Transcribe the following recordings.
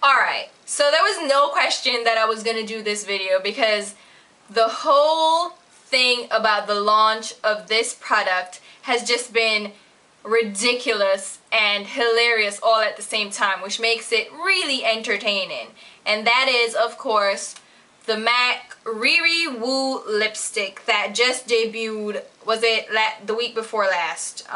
Alright, so there was no question that I was gonna do this video because the whole thing about the launch of this product has just been ridiculous and hilarious all at the same time, which makes it really entertaining. And that is, of course, the MAC RiRi Woo Lipstick that just debuted, was it the week before last?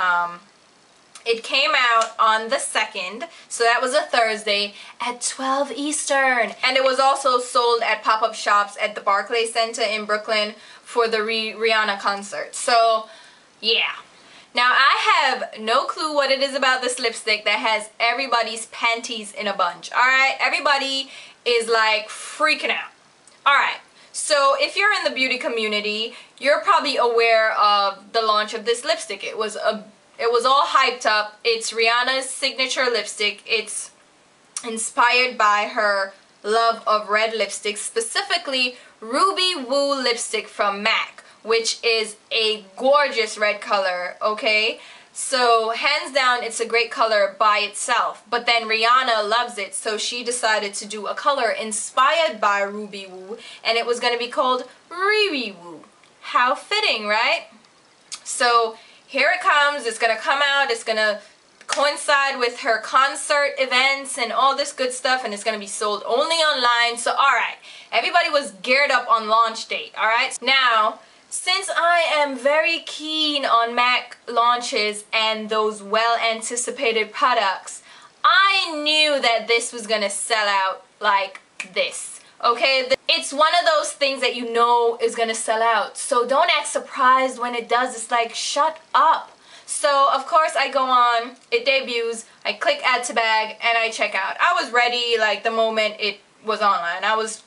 It came out on the 2nd, so that was a Thursday at 12 Eastern. And it was also sold at pop-up shops at the Barclays Center in Brooklyn for the Rihanna concert. So, yeah. Now, I have no clue what it is about this lipstick that has everybody's panties in a bunch. Alright? Everybody is like freaking out. Alright. So, if you're in the beauty community, you're probably aware of the launch of this lipstick. It was all hyped up. It's Rihanna's signature lipstick. It's inspired by her love of red lipstick, specifically RiRi Woo Lipstick from MAC, which is a gorgeous red color, okay? So hands down, it's a great color by itself, but then Rihanna loves it, so she decided to do a color inspired by RiRi Woo, and it was going to be called RiRi Woo. How fitting, right? So here it comes. It's going to come out. It's going to coincide with her concert events and all this good stuff, and it's going to be sold only online. So alright, everybody was geared up on launch date. Alright, now since I am very keen on MAC launches and those well anticipated products, I knew that this was going to sell out like this. Okay, it's one of those things that you know is gonna sell out, so don't act surprised when it does. It's like, shut up. So of course I go on, it debuts, I click add to bag, and I check out. I was ready like the moment it was online. I was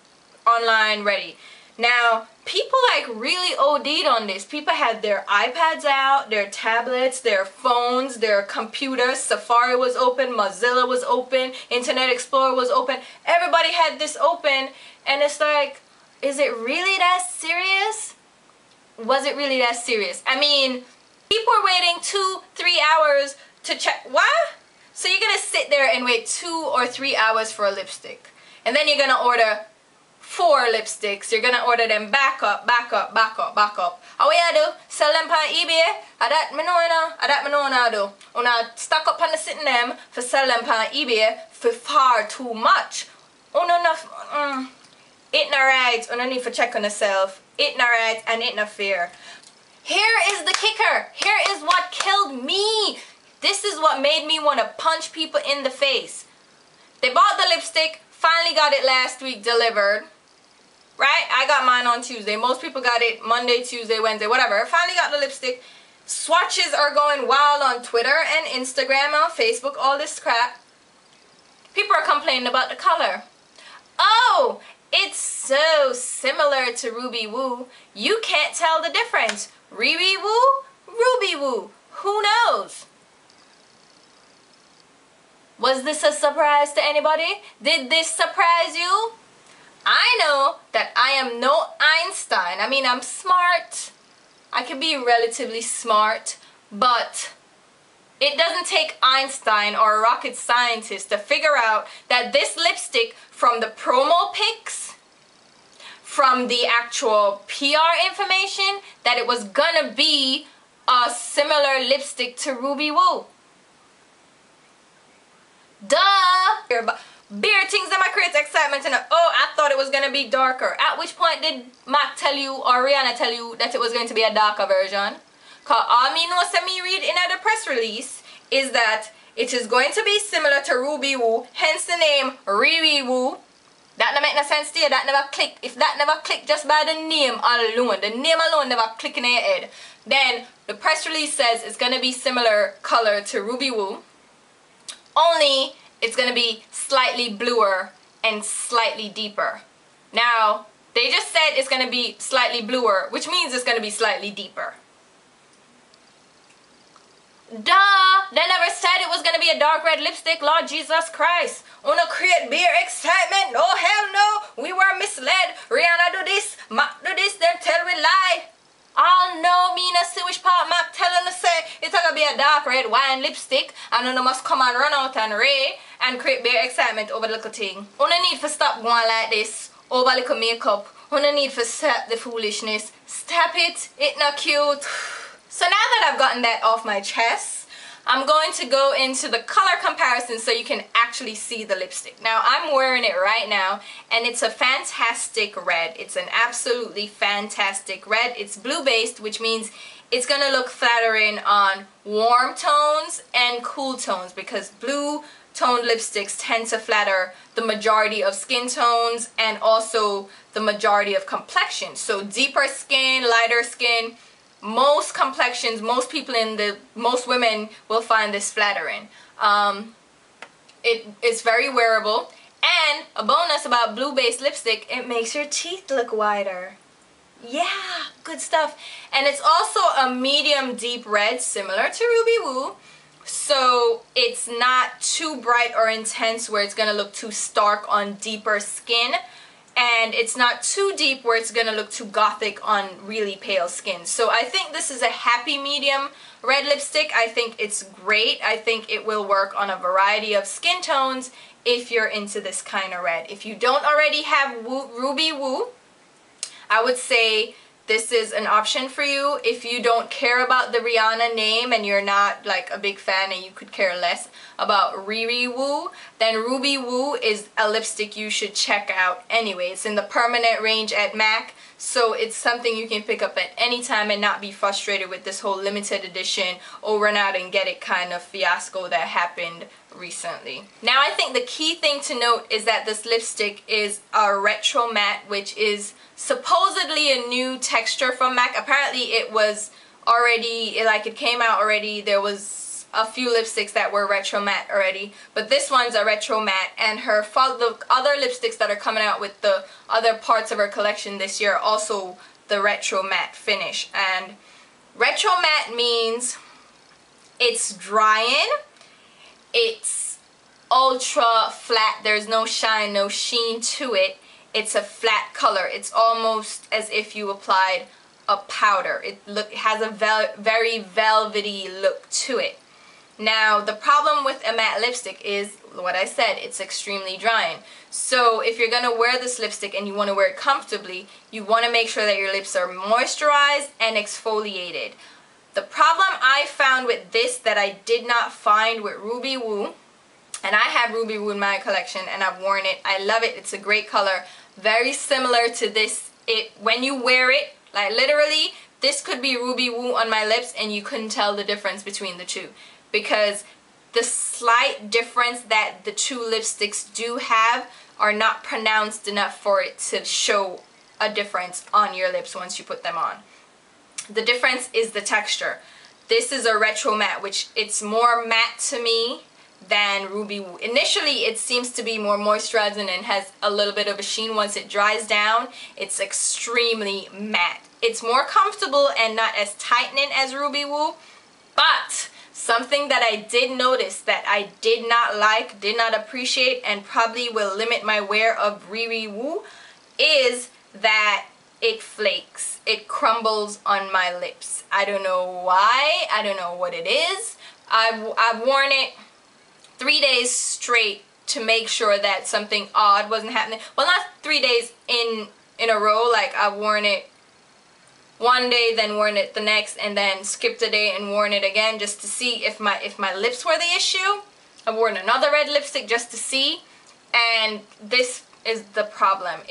online ready. Now, people like really OD'd on this. People had their iPads out, their tablets, their phones, their computers. Safari was open, Mozilla was open, Internet Explorer was open. Everybody had this open, and it's like, is it really that serious? Was it really that serious? I mean, people were waiting 2-3 hours to check. What? So you're gonna sit there and wait 2 or 3 hours for a lipstick, and then you're gonna order 4 lipsticks. You're gonna order them back up. How you do? Sell them on eBay? That me know, you know. That me know now do. Una stock up on the sitting them for sell them on eBay for far too much. It not right. Una need to check on yourself. It not right and it not fair. Here is the kicker. Here is what killed me. This is what made me want to punch people in the face. They bought the lipstick, finally got it last week delivered. Right? I got mine on Tuesday. Most people got it Monday, Tuesday, Wednesday, whatever. Finally got the lipstick. Swatches are going wild on Twitter and Instagram and Facebook, all this crap. People are complaining about the color. Oh, it's so similar to RiRi Woo. You can't tell the difference. RiRi Woo, RiRi Woo. Who knows? Was this a surprise to anybody? Did this surprise you? I know that I am no Einstein. I mean, I'm smart. I can be relatively smart, but it doesn't take Einstein or a rocket scientist to figure out that this lipstick, from the promo pics, from the actual PR information, that it was gonna be a similar lipstick to RiRi Woo. Duh! Beer things that might create excitement, and oh, I thought it was gonna be darker. At which point did Mac tell you or Rihanna tell you that it was going to be a darker version? Cause all me know, say me read in the press release is that it is going to be similar to RiRi Woo, hence the name RiRi Woo. That don't make no sense to you. That never click. If that never click just by the name alone never click in your head, then the press release says it's gonna be similar color to RiRi Woo. Only it's going to be slightly bluer and slightly deeper. Now, they just said it's going to be slightly bluer, which means it's going to be slightly deeper. Duh! They never said it was going to be a dark red lipstick. Lord Jesus Christ. Wanna create beer excitement? No, hell no. We were misled. Rihanna do this, Mac do this, then tell we lie. All know be a dark red wine lipstick and you must come and run out and ray and create bare excitement over the little thing. You need to stop going like this over little makeup. You need to stop the foolishness. Stop it. It's not cute. So now that I've gotten that off my chest, I'm going to go into the color comparison so you can actually see the lipstick. Now I'm wearing it right now and it's a fantastic red. It's an absolutely fantastic red. It's blue based, which means it's gonna look flattering on warm tones and cool tones, because blue toned lipsticks tend to flatter the majority of skin tones and also the majority of complexions. So deeper skin, lighter skin, most complexions, most women will find this flattering. It's very wearable, and a bonus about blue based lipstick, it makes your teeth look whiter. Yeah, good stuff. And it's also a medium deep red, similar to RiRi Woo, so it's not too bright or intense where it's gonna look too stark on deeper skin, and it's not too deep where it's gonna look too gothic on really pale skin. So I think this is a happy medium red lipstick. I think it's great. I think it will work on a variety of skin tones if you're into this kind of red. If you don't already have RiRi Woo, I would say this is an option for you. If you don't care about the Rihanna name and you're not like a big fan and you could care less about RiRi Woo, then RiRi Woo is a lipstick you should check out anyway. It's in the permanent range at MAC, so it's something you can pick up at any time and not be frustrated with this whole limited edition, oh run out and get it kind of fiasco that happened recently. Now I think the key thing to note is that this lipstick is a retro matte, which is supposedly a new texture from MAC. Apparently it was already, like it came out already. There was a few lipsticks that were retro matte already, but this one's a retro matte, and the other lipsticks that are coming out with the other parts of her collection this year are also the retro matte finish. And retro matte means it's drying, it's ultra flat, there's no shine, no sheen to it. It's a flat color. It's almost as if you applied a powder. It has a very velvety look to it. Now the problem with a matte lipstick is what I said, it's extremely drying. So if you're gonna wear this lipstick and you want to wear it comfortably, you want to make sure that your lips are moisturized and exfoliated. The problem I found with this that I did not find with RiRi Woo, and I have RiRi Woo in my collection and I've worn it, I love it, it's a great color, very similar to this. When you wear it, like literally, this could be RiRi Woo on my lips and you couldn't tell the difference between the two, because the slight difference that the two lipsticks do have are not pronounced enough for it to show a difference on your lips once you put them on. The difference is the texture. This is a retro matte, which it's more matte to me than RiRi Woo. Initially it seems to be more moisturizing and has a little bit of a sheen. Once it dries down, it's extremely matte. It's more comfortable and not as tightening as RiRi Woo, but something that I did notice that I did not like, did not appreciate, and probably will limit my wear of RiRi Woo is that it flakes. It crumbles on my lips. I don't know why. I don't know what it is. I've worn it 3 days straight to make sure that something odd wasn't happening. Well, not 3 days in a row. Like I've worn it one day, then worn it the next, and then skipped a day and worn it again just to see if my lips were the issue. I've worn another red lipstick just to see, and this is the problem.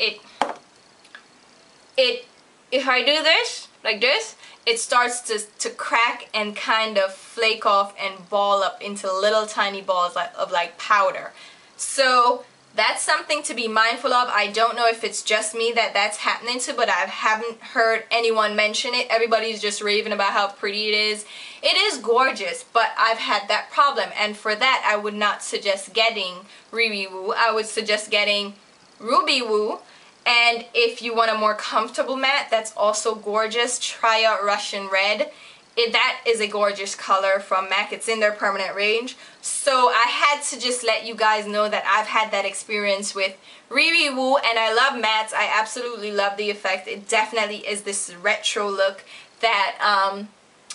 If I do this like this, it starts to crack and kind of flake off and ball up into little tiny balls of like powder. So that's something to be mindful of. I don't know if it's just me that's happening to, but I haven't heard anyone mention it. Everybody's just raving about how pretty it is. It is gorgeous, but I've had that problem, and for that I would not suggest getting RiRi Woo. I would suggest getting RiRi Woo. And if you want a more comfortable matte that's also gorgeous, try out Russian Red. That is a gorgeous color from MAC. It's in their permanent range. So I had to just let you guys know that I've had that experience with RiRi Woo, and I love mattes. I absolutely love the effect. It definitely is this retro look that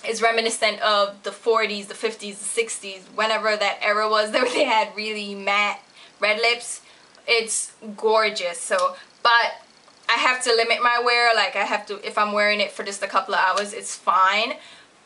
is reminiscent of the 40s, the 50s, the 60s, whenever that era was that they had really matte red lips. It's gorgeous. So, but I have to limit my wear. Like I have to, if I'm wearing it for just a couple of hours, it's fine.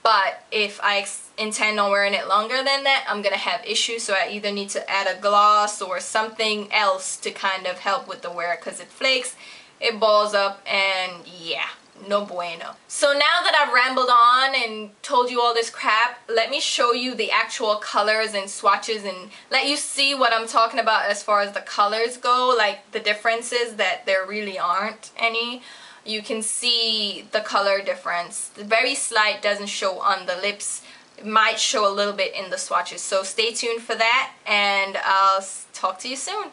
But if I intend on wearing it longer than that, I'm gonna have issues. So I either need to add a gloss or something else to kind of help with the wear, because it flakes, it balls up, and yeah, no bueno. So now that I've rambled on and told you all this crap, let me show you the actual colors and swatches and let you see what I'm talking about as far as the colors go, like the differences that there really aren't any. You can see the color difference. The very slight doesn't show on the lips. It might show a little bit in the swatches. So stay tuned for that, and I'll talk to you soon.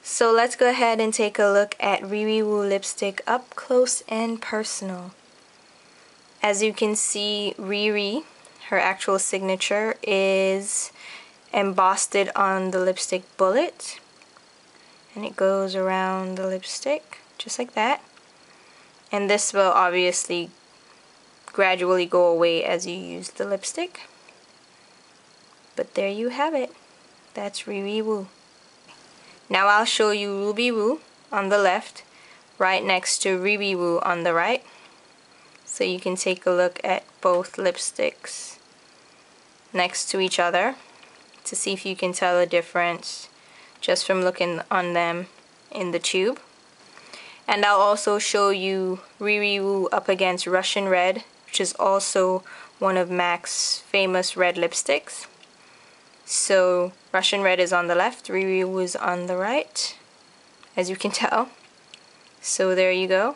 So let's go ahead and take a look at RiRi Woo Lipstick up close and personal. As you can see, RiRi, her actual signature, is embossed on the lipstick bullet. And it goes around the lipstick, just like that. And this will obviously gradually go away as you use the lipstick. But there you have it. That's RiRi Woo. Now I'll show you Ruby Woo on the left, right next to RiRi Woo on the right. So you can take a look at both lipsticks next to each other to see if you can tell the difference just from looking on them in the tube. And I'll also show you RiRi Woo up against Russian Red, which is also one of MAC's famous red lipsticks. So Russian Red is on the left, RiRi Woo is on the right, as you can tell. So there you go.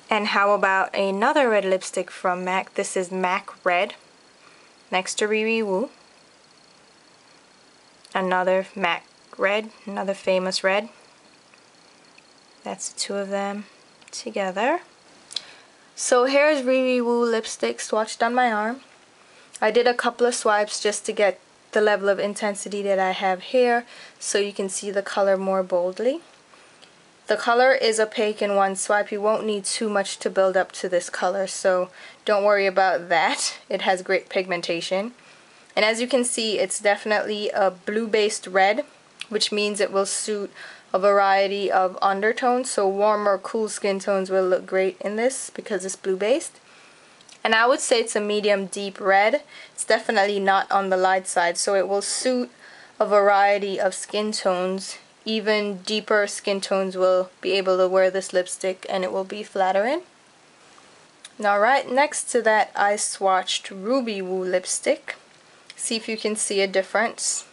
And how about another red lipstick from MAC? This is MAC Red, next to RiRi Woo. Another MAC Red, another famous red. That's the two of them together. So here's RiRi Woo lipstick swatched on my arm. I did a couple of swipes just to get the level of intensity that I have here so you can see the color more boldly. The color is opaque in one swipe. You won't need too much to build up to this color, so don't worry about that. It has great pigmentation. And as you can see, it's definitely a blue-based red, which means it will suit a variety of undertones, so warm or cool skin tones will look great in this because it's blue-based. And I would say it's a medium deep red. It's definitely not on the light side, so it will suit a variety of skin tones. Even deeper skin tones will be able to wear this lipstick and it will be flattering. Now right next to that, I swatched Ruby Woo lipstick. See if you can see a difference.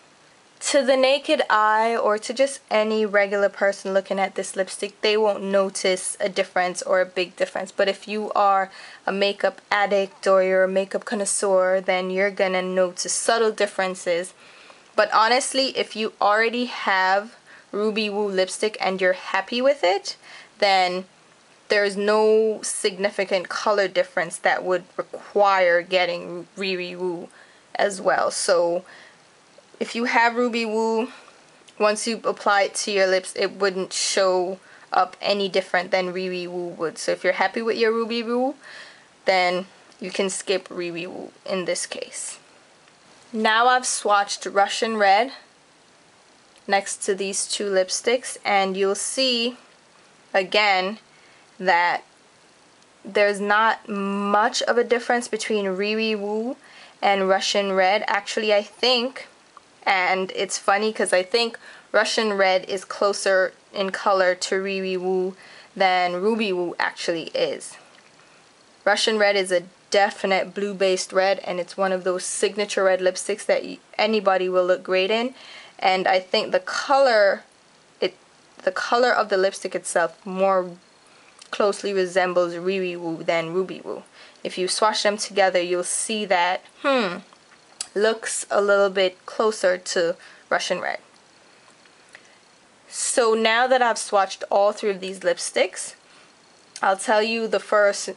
To the naked eye, or to just any regular person looking at this lipstick, they won't notice a difference or a big difference. But if you are a makeup addict or you're a makeup connoisseur, then you're gonna notice subtle differences. But honestly, if you already have Ruby Woo lipstick and you're happy with it, then there's no significant color difference that would require getting RiRi Woo as well. So if you have Ruby Woo, once you apply it to your lips, it wouldn't show up any different than RiRi Woo would. So if you're happy with your Ruby Woo, then you can skip RiRi Woo in this case. Now I've swatched Russian Red next to these two lipsticks, and you'll see again that there's not much of a difference between RiRi Woo and Russian Red. Actually, I think, and it's funny because I think Russian Red is closer in color to RiRi Woo than Ruby Woo actually is. Russian Red is a definite blue-based red, and it's one of those signature red lipsticks that anybody will look great in. And I think the color of the lipstick itself more closely resembles RiRi Woo than Ruby Woo. If you swatch them together, you'll see that looks a little bit closer to Russian Red. So now that I've swatched all three of these lipsticks, I'll tell you the first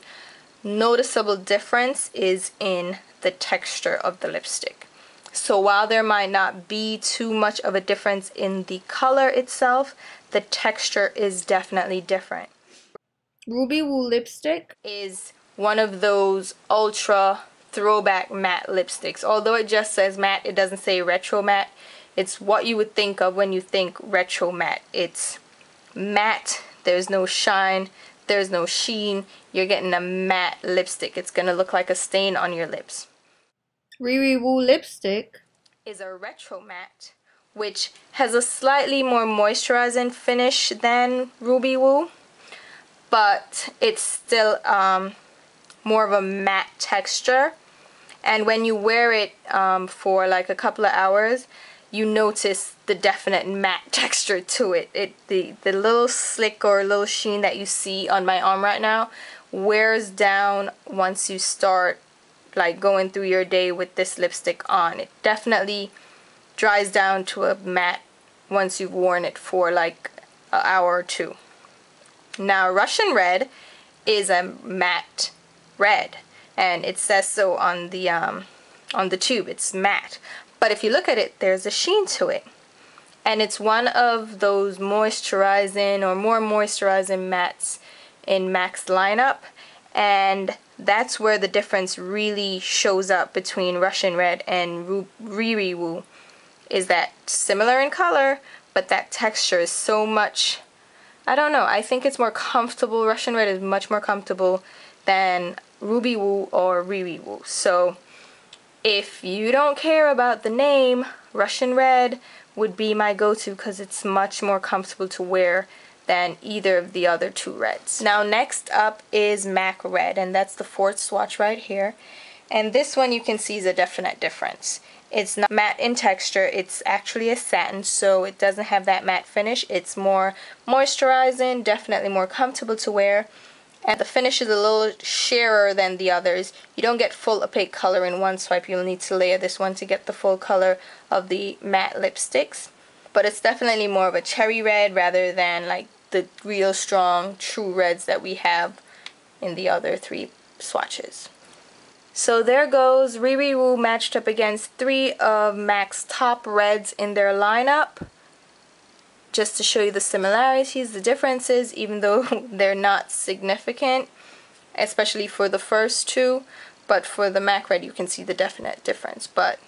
noticeable difference is in the texture of the lipstick. So while there might not be too much of a difference in the color itself, the texture is definitely different. Ruby Woo lipstick is one of those ultra throwback matte lipsticks. Although it just says matte, it doesn't say retro matte. It's what you would think of when you think retro matte. It's matte, there's no shine, there's no sheen. You're getting a matte lipstick. It's gonna look like a stain on your lips. RiRi Woo Lipstick is a retro matte, which has a slightly more moisturizing finish than Ruby Woo, but it's still more of a matte texture. And when you wear it for like a couple of hours, you notice the definite matte texture to it. The little slick or little sheen that you see on my arm right now wears down once you start like going through your day with this lipstick on. It definitely dries down to a matte once you've worn it for like an hour or two. Now Russian Red is a matte red, and it says so on the tube. It's matte. But if you look at it, there's a sheen to it. And it's one of those moisturizing or more moisturizing mattes in MAC's lineup. And that's where the difference really shows up between Russian Red and RiRi Woo. Is that similar in color, but that texture is so much, I don't know, I think it's more comfortable. Russian Red is much more comfortable than Ruby Woo or RiRi Woo. So if you don't care about the name, Russian Red would be my go-to because it's much more comfortable to wear than either of the other two reds. Now next up is MAC Red, and that's the fourth swatch right here. And this one you can see is a definite difference. It's not matte in texture, it's actually a satin, so it doesn't have that matte finish. It's more moisturizing, definitely more comfortable to wear. And the finish is a little sheerer than the others. You don't get full opaque color in one swipe. You'll need to layer this one to get the full color of the matte lipsticks. But it's definitely more of a cherry red rather than like the real strong true reds that we have in the other three swatches. So there goes RiRi Woo matched up against three of MAC's top reds in their lineup. Just to show you the similarities, the differences, even though they're not significant, especially for the first two. But for the MAC Red, you can see the definite difference. But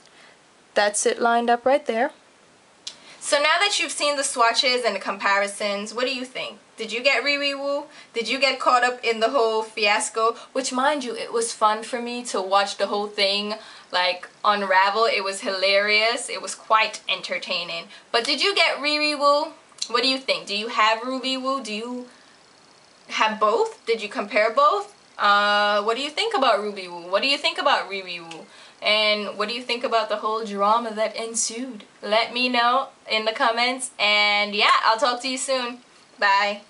that's it lined up right there. So now that you've seen the swatches and the comparisons, what do you think? Did you get RiRi Woo? Did you get caught up in the whole fiasco? Which, mind you, it was fun for me to watch the whole thing like unravel. It was hilarious. It was quite entertaining. But did you get RiRi Woo? What do you think? Do you have Ruby Woo? Do you have both? Did you compare both? What do you think about Ruby Woo? What do you think about RiRi Woo? And what do you think about the whole drama that ensued? Let me know in the comments. And yeah, I'll talk to you soon. Bye.